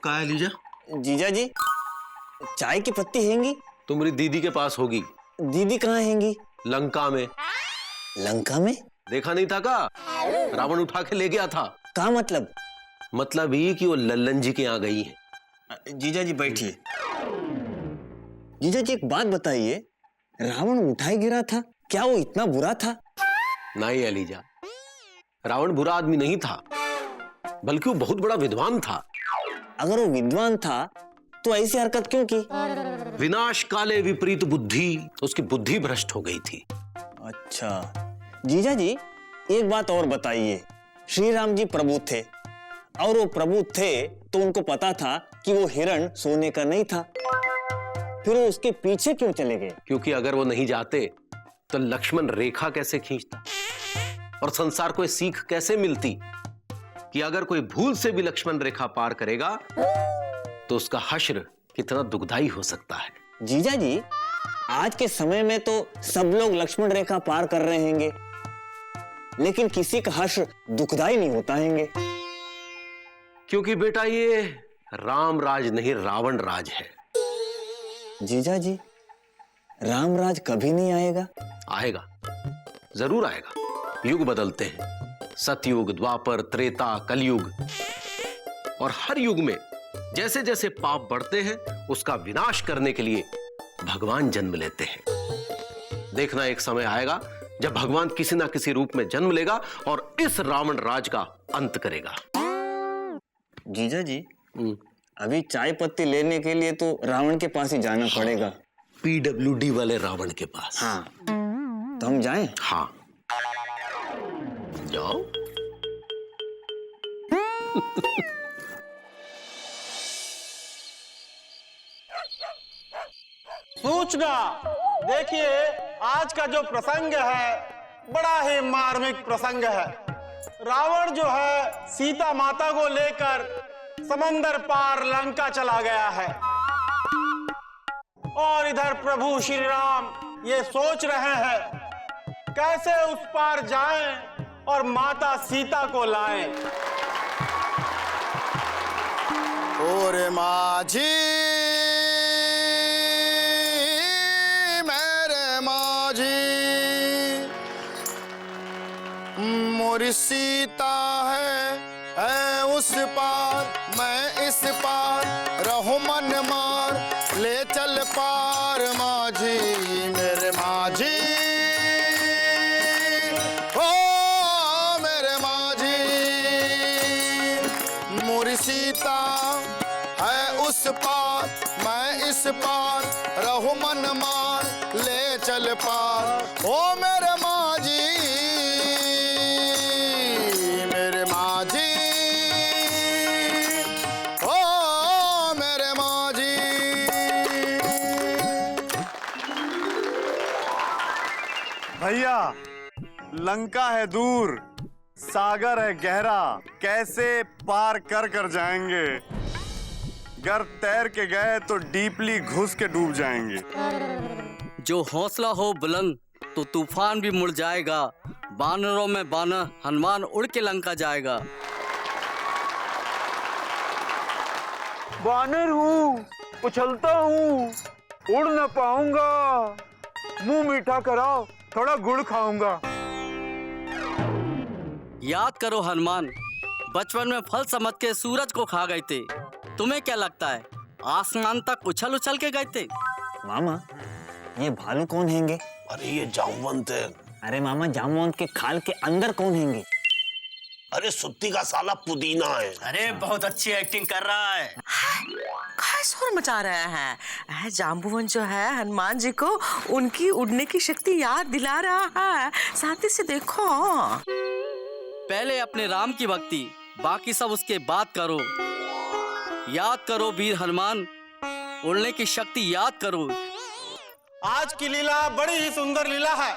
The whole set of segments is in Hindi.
कहाँ है लीजा? जीजा जी, चाय की पत्ती हैंगी? तुम्हारी दीदी के पास होगी। दीदी कहाँ हैंगी? लंका में। लंका में? देखा नहीं था का? रावण उठा के ले गया था। क्या मतलब? मतलब ये कि वो लल्लन जी के यहाँ गई है। जीजा जी बैठिए। जीजा जी एक बात बताइए, रावण उठाए गिरा था, क्या वो इतना बुरा था? नहीं अलीजा, रावण बुरा आदमी नहीं था, बल्कि वो बहुत बड़ा विद्वान था। अगर वो विद्वान था तो ऐसी हरकत क्यों की? विनाश काले विपरीत बुद्धि, उसकी बुद्धि भ्रष्ट हो गई थी। अच्छा जीजा जी, एक बात और बताइए, श्री राम जी प्रभु थे और वो प्रभु थे तो उनको पता था कि वो हिरण सोने का नहीं था, फिर वो उसके पीछे क्यों चले गए? क्योंकि अगर वो नहीं जाते तो लक्ष्मण रेखा कैसे खींचता और संसार को सीख कैसे मिलती कि अगर कोई भूल से भी लक्ष्मण रेखा पार करेगा तो उसका हश्र कितना दुखदाई हो सकता है। जीजा जी, आज के समय में तो सब लोग लक्ष्मण रेखा पार कर रहे हैंगे, लेकिन किसी का हश्र दुखदाई नहीं होता हैंगे। क्योंकि बेटा ये राम राज नहीं रावण राज है। जीजा जी, राम राज कभी नहीं आएगा? आएगा, जरूर आएगा। युग बदलते हैं, सतयुग, द्वापर, त्रेता, कलयुग, और हर युग में जैसे जैसे पाप बढ़ते हैं उसका विनाश करने के लिए भगवान जन्म लेते हैं। देखना एक समय आएगा जब भगवान किसी ना किसी रूप में जन्म लेगा और इस रावण राज का अंत करेगा। जीजा जी, अभी चाय पत्ती लेने के लिए तो रावण के पास ही जाना पड़ेगा। PWD वाले रावण के पास। हाँ, तो हम जाएं? हाँ, जाओ। सूचना देखिए, आज का जो प्रसंग है बड़ा ही मार्मिक प्रसंग है। रावण जो है सीता माता को लेकर समंदर पार लंका चला गया है और इधर प्रभु श्री राम ये सोच रहे हैं कैसे उस पार जाएं और माता सीता को लाएं। ओरे माझी मेरे माझी, मोरी सीता है उस पार, मैं इस पार रहूं मन मार, ले चल पार माझी मेरे माझी, ओ मेरे माझी, मोरी सीता है उस पार, मैं इस पार रहूं मन मार, ले चल पार, ओ मेरे माझी मेरे माझी, ओ मेरे माझी। भैया, लंका है दूर, सागर है गहरा, कैसे पार कर कर जाएंगे। अगर तैर के गए तो डीपली घुस के डूब जाएंगे। जो हौसला हो बुलंद तो तूफान भी मुड़ जाएगा, बानरों में बानर हनुमान उड़ के लंका जाएगा। बानर हूँ, उछलता हूँ, उड़ न पाऊंगा, मुंह मीठा कराओ, थोड़ा गुड़ खाऊंगा। याद करो हनुमान, बचपन में फल समझ के सूरज को खा गए थे। तुम्हें क्या लगता है आसमान तक उछल उछल के गए थे? मामा, ये भालू कौन हैंगे? अरे ये जामवंत है। अरे मामा, जामवंत के खाल के अंदर कौन हैंगे? अरे सुत्ती का साला पुदीना है। अरे बहुत अच्छी एक्टिंग कर रहा है। क्या शोर मचा रहा है? जाम्बुवन जो है हनुमान जी को उनकी उड़ने की शक्ति याद दिला रहा है। शांति से देखो। पहले अपने राम की भक्ति, बाकी सब उसके बाद करो। याद करो वीर हनुमान, उड़ने की शक्ति याद करो। आज की लीला बड़ी ही सुंदर लीला है।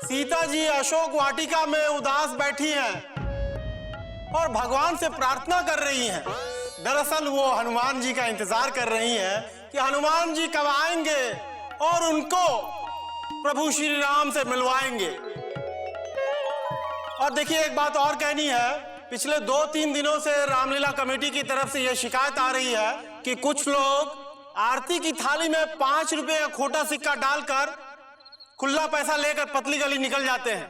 सीता जी अशोक वाटिका में उदास बैठी हैं और भगवान से प्रार्थना कर रही हैं। दरअसल वो हनुमान जी का इंतजार कर रही हैं कि हनुमान जी कब आएंगे और उनको प्रभु श्री राम से मिलवाएंगे। और देखिए, एक बात और कहनी है पिछले 2-3 दिनों से रामलीला कमेटी की तरफ से यह शिकायत आ रही है कि कुछ लोग आरती की थाली में 5 रुपए का खोटा सिक्का डालकर खुला पैसा लेकर पतली गली निकल जाते हैं।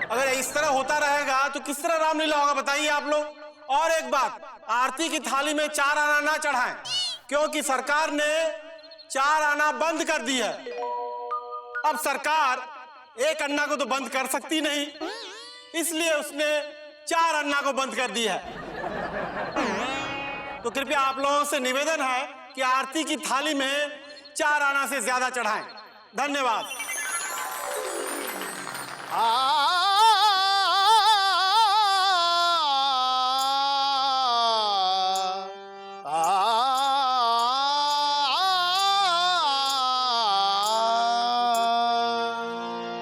अगर इस तरह होता रहेगा तो किस तरह रामलीला होगा बताइए आप लोग। और एक बात, आरती की थाली में 4 आना ना चढ़ाएं, क्योंकि सरकार ने 4 आना बंद कर दी है। अब सरकार 1 अन्ना को तो बंद कर सकती नहीं, इसलिए उसने 4 अन्ना को बंद कर दी है। तो कृपया आप लोगों से निवेदन है कि आरती की थाली में 4 आना से ज्यादा चढ़ाएं। धन्यवाद।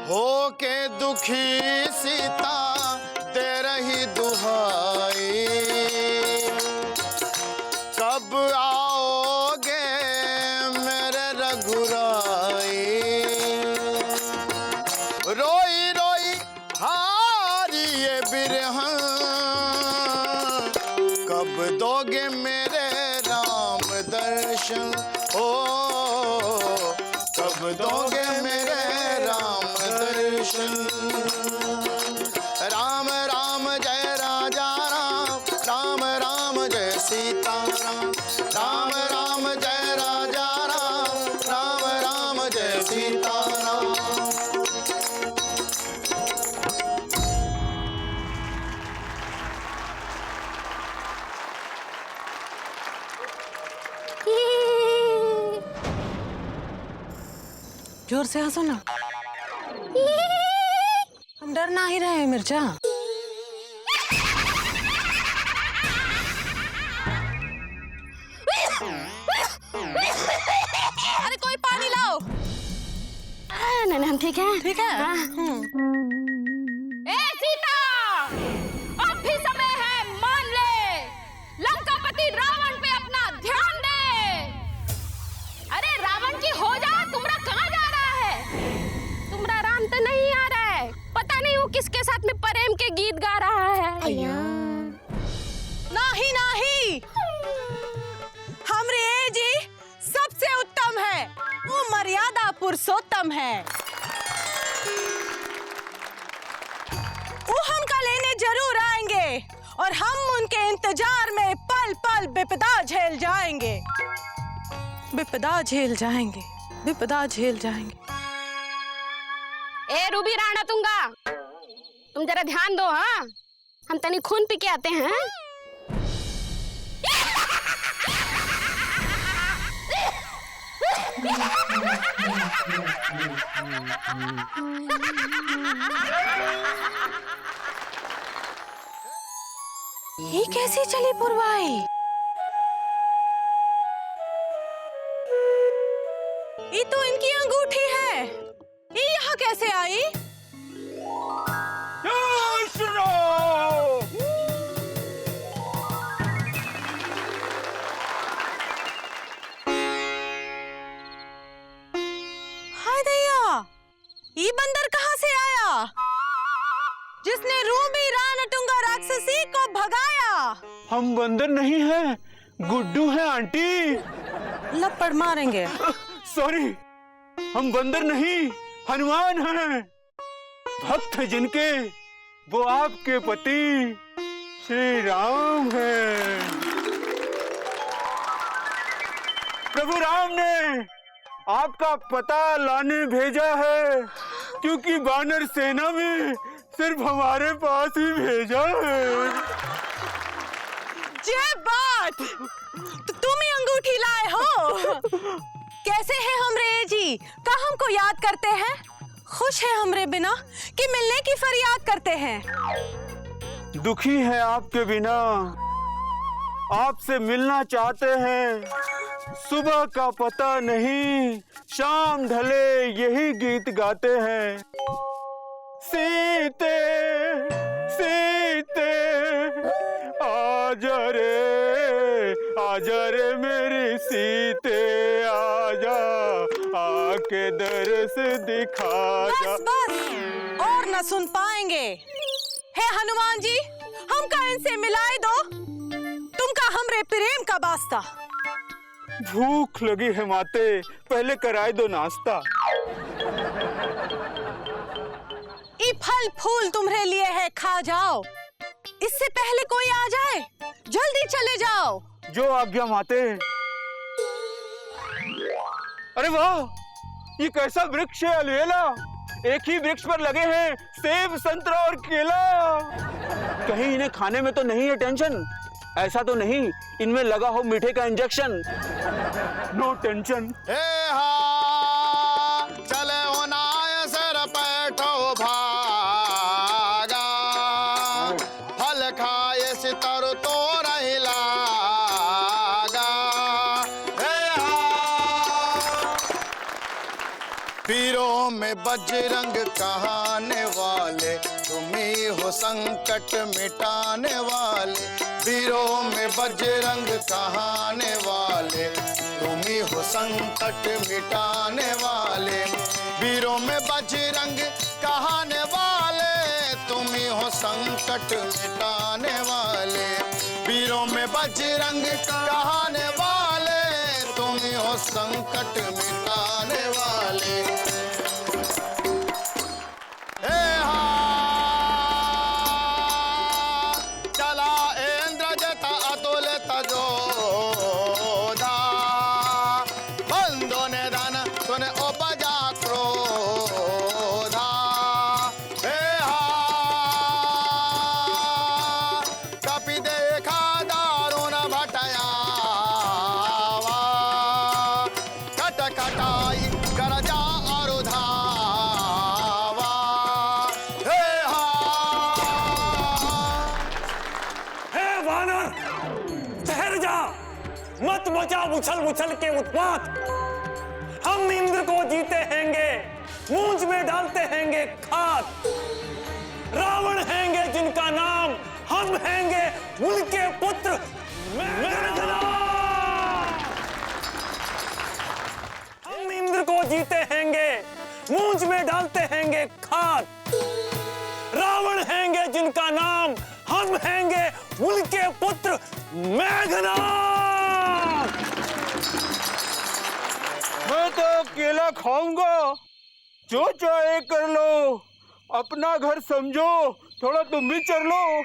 हो के दुखी सीता तेरा ही दुहाई, कब आओगे मेरे रघुराई। रोई रोई हारी ये बिरहन, कब दोगे मेरे राम दर्शन। ओ कब दोगे मेरे राम दर्शन। राम राम जय राजा राम, राम राम जय सीता राम। राम राम जय राजा राम, राम राम जय सीता राम। जोर से हंसो ना, हम डर ना ही रहे मिर्जा। अरे कोई पानी लाओ। नहीं हम ठीक है। ठीक है। ए सीता, अब भी समय है, मान ले। लंकापति रावण पे अपना ध्यान दे। अरे रावण की हो जा, तुमरा कहाँ जा रहा है? तुमरा राम तो नहीं आ रहा है, पता नहीं वो किसके साथ में प्रेम के गीत गा रहा है। नहीं नहीं, हमरे जी सबसे उत्तम है, वो मर्यादा पुरुषोत्तम है। वो हमका लेने जरूर आएंगे और हम उनके इंतजार में पल पल विपदा झेल जाएंगे, विपदा झेल जाएंगे, विपदा झेल जाएंगे। ए रूबी राणा तुंगा, तुम जरा ध्यान दो। हाँ, हम तनी खून पी के आते हैं। ये कैसी चली पुरवाई? ये तो इनकी अंगूठी है, ये यहाँ कैसे आई? हाय दैया, ये बंदर कहाँ से आया जिसने रूबी रानटुंगा राक्षसी को भगाया? हम बंदर नहीं हैं, गुड्डू हैं आंटी। लपड़ मारेंगे। सॉरी, हम बंदर नहीं, हनुमान हैं। भक्त हैं जिनके, वो आपके पति श्री राम हैं। प्रभु राम ने आपका पता लाने भेजा है, क्योंकि वानर सेना में सिर्फ हमारे पास ही भेजा है। ये बात तो तुम ही अंगूठी लाए हो। कैसे है हमरे जी, का हमको याद करते हैं? खुश है हमरे बिना कि मिलने की फरियाद करते हैं? दुखी है आपके बिना, आपसे मिलना चाहते हैं। सुबह का पता नहीं, शाम ढले यही गीत गाते हैं। सीते सीते आजा रे मेरी सीते, आजा आके दर्श दिखा जा। बस बस, और न सुन पाएंगे। हनुमान जी, हमका इनसे मिलाए दो। तुमका हमरे प्रेम का वास्ता। भूख लगी है माते, पहले कराए दो नाश्ता। ये फल फूल तुम्हारे लिए है, खा जाओ। इससे पहले कोई आ जाए, जल्दी चले जाओ। जो आज्ञा माते। अरे वाह, ये कैसा वृक्ष है अलवेला। एक ही वृक्ष पर लगे हैं सेब, संतरा और केला। कहीं इन्हें खाने में तो नहीं है टेंशन? ऐसा तो नहीं इनमें लगा हो मीठे का इंजेक्शन? No tension. चले होनाय सर पैठो भागा, फल खाए सितर तो रही लागा। पीरों में बजरंग कहाने वाले, तुम्ही हो संकट मिटाने वाले। पीरों में बजरंग कहाने वाले, तुम्ही हो संकट मिटाने वाले। वीरों में बजरंग कहाने वाले, तुम्ही हो संकट मिटाने वाले। वीरों में बजरंग कहाने वाले, तुम्ही हो संकट मिटाने वाले। चला इंद्रजित अतुलित जोधा, बंधु निधन सुने उपजा क्रोधा। कपि देखा दारुण भटयावा, कट कटाई गरजा और धावा। हे वानर, ठहर जा, मत मचा उछल उछल के उत्पात। हम इंद्र को जीते हैंगे, मूंछ में डालते हैंगे खात। रावण हैंगे जिनका नाम, हम हैंगे उनके पुत्र मेघनाद। हम इंद्र को जीते हैंगे, मूंछ में डालते हैंगे खात। रावण हैंगे जिनका नाम, हम हैंगे उनके पुत्र मेघनाद। मैं तो केला खाऊंगा, जो चाहे कर लो। अपना घर समझो, थोड़ा तुम भी चल लो।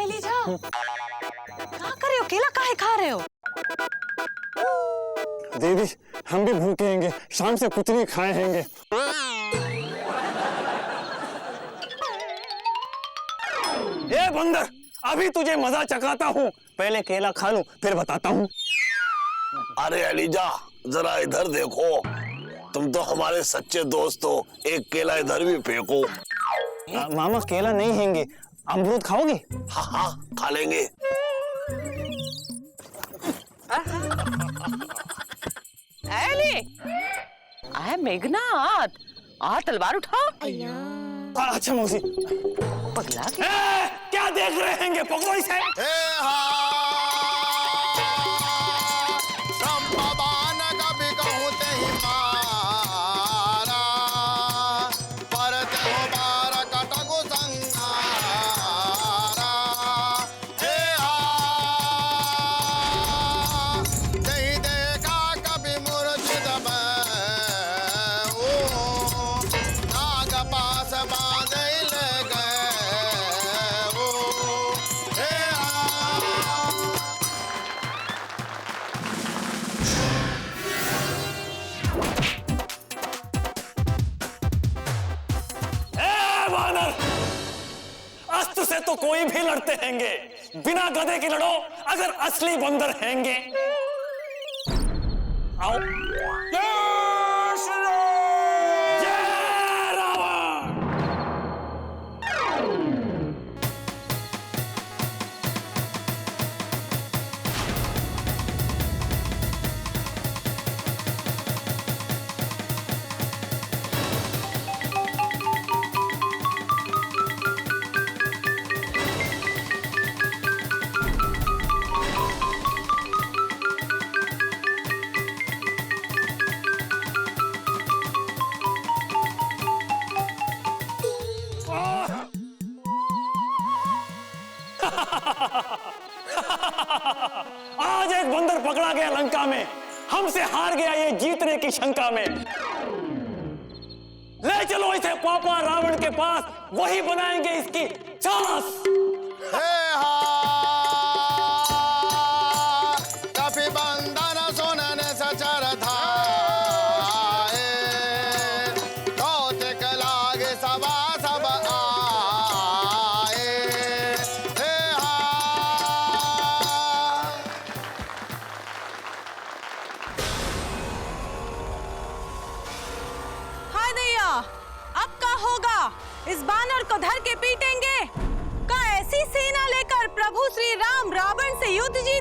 लीजा, कहाँ कर रहे हो? केला काहे खा रहे हो? देवी, हम भी भूखे हैंगे, शाम से कुछ नहीं खाए हैंगे। ए बंदर, अभी तुझे मजा चखाता हूँ, पहले केला खा लूं, फिर बताता हूँ। अरे एलिजा, जरा इधर देखो, तुम तो हमारे सच्चे दोस्त हो। एक केला इधर भी फेंको। मामा, केला नहीं हैंगे, अमरूद खाओगे? हाँ हाँ, खा लेंगे। मेघनाद, तलवार उठाओ। अच्छा मौसी। पगला क्या देख रहे हैंगे? पकड़ो इसे। संभवान कभी कहूँ ते ही मारा, पर ते हो बार कटकु संगारा। नहीं देखा कभी मूर्छित भय, नाग पास बांधे ले गए वो। अस्त्र से तो कोई भी लड़ते हैंगे, बिना गधे के लड़ो अगर असली बंदर हैंगे। आओ। जय रावण। आ गया लंका में, हमसे हार गया ये जीतने की शंका में। ले चलो इसे पापा रावण के पास, वही बनाएंगे इसकी चास। हे हा कपि बंदन सुनन सचर धाये, कौतिक लागे सभा सब आए। हे हा हाय दैया, अब क्या होगा? इस बानर को धर के पीटेंगे? का ऐसी सेना लेकर प्रभु श्री राम रावण से युद्ध जीत